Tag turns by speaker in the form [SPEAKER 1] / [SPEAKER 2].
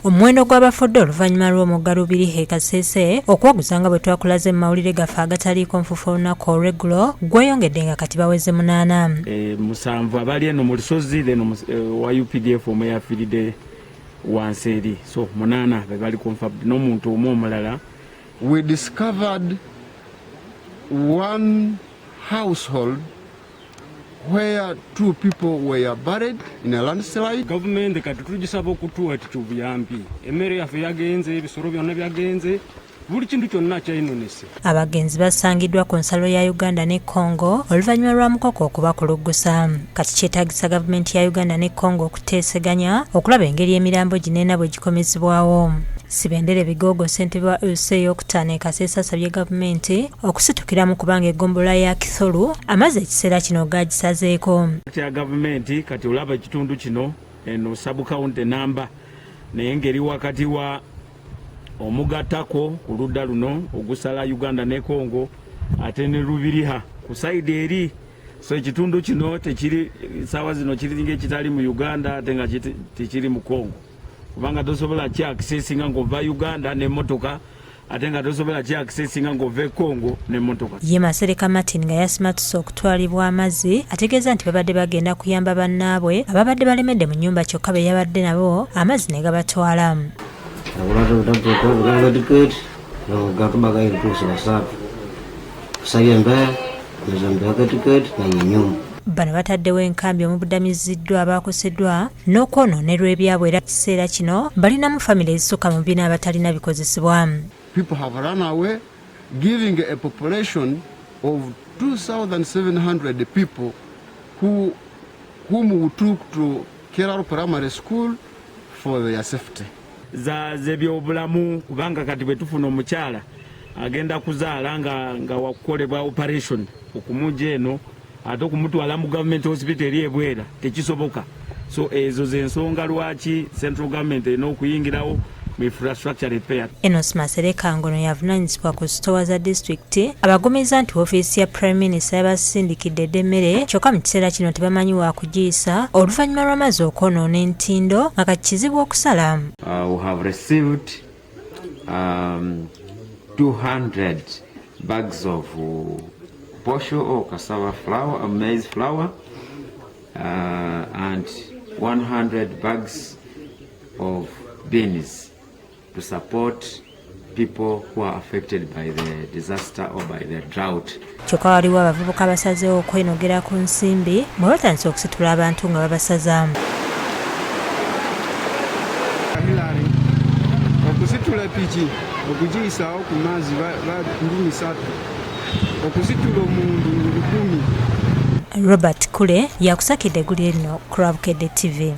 [SPEAKER 1] Omuwendo gw'abafudde oluvannyuma lw'omugga Lubirihe Kasese okuwaguza nga bwe twakulaze mu mawulire gaffe agataliiko nfufu olunaku olw'eggulo gweyongedde nga kati baweze munaana.
[SPEAKER 2] Musanvu abali eno mu lusozi wa UPDF omu yafiiridde wansi eri, so munaana be bali confirmed n'omuntu omu omulala.
[SPEAKER 3] We discovered one household where 2 people were buried in a landslide.
[SPEAKER 4] Government kati tugisaba okutuwa ekitubuyambi, emmere yaffe yagenze, ebisoro byonna byagenze, buli kintu kyonna kyayinonese.
[SPEAKER 1] Abagenzi basangiddwa ku nsalo ya Uganda ne Congo oluvannyuma lwa mukoko okubakuluggusa. Kati kyetaagisa gavumenti ya Uganda ne Congo okuteeseganya okulaba engeri emirambo gineena bwe gikomezebwawo. Sibendere Bigogo ssentebe wa USA ey'okutaano e Kasese asabye gavumenti okusitukiramu kubanga eggombola ya Kisolu amazzi ekiseera kino gagisazeeko.
[SPEAKER 2] Ya gavumenti kati olaba ekitundu kino eno sub-county namba naye ngeri wakati wa omugattako ku ludda luno ogusala Uganda ne Congo ate ne Lubiriha ku sayidi eri, so ekitundu kino tekiri saawa zino kiringa ekitali mu Uganda ate nga tekiri mu Congo kubanga tosobola kyakisesinga ng'ova Uganda n'emmotoka ate nga tosobola kyakisesinga ng'ova e Congo n'emmotoka.
[SPEAKER 1] Ye Masereka Martin nga yasimatuse okutwalibwa amazzi ategeeza nti babadde bagenda kuyamba bannaabwe ababadde balemedde mu nnyumba kyokka be yabadde nabo amazzi ne gabatwala. Bano bataddewo enkambi omubudamiziddwa abakoseddwa n'okwonoonerwa ebyabwe era kiseera kino balinamu famire ezisukka mu 4 abatalina bikozesebwa.
[SPEAKER 3] People have run away, giving a population of 2,700 people whom we took to Kerala Primary School for their safety.
[SPEAKER 2] Zebyobulamu kubanga kati bwe tufuna omukyala agenda kuzaala nga wakolebwa operation okumujja eno ate okumutwala mu government hospital eri ebwera tekisoboka. So ezo z'ensonga lwaki central government erina okuyingirawo mu infrastructure repair.
[SPEAKER 1] Enos Masereka ngono yavunaanyizibwa ku sitowa za disitulikiti abagumizza nti ofiisi ya Prime Minister yabasindikidde emmere kyokka mu kiseera kino tebamanyi wa kugiyisa oluvannyuma lw'amazzi okwonoona entindo nga kati kizibu okusala.
[SPEAKER 5] We have received 200 bags of posho or cassava flour, maize flour, and 100 bags of beans to support people who are affected by the disaster or by the drought.
[SPEAKER 1] Kyokka waliwo abavubuka basazeewo okwenogera ku nsimbi bwe batandise okusitula abantu nga babasazaamu.
[SPEAKER 3] Okusitula piki okugiyisaawo ku mazzi ndimi 3, okusitula omuntu 1000.
[SPEAKER 1] Robert Kule yakusakidde eggulu lino ku Bukedde TV.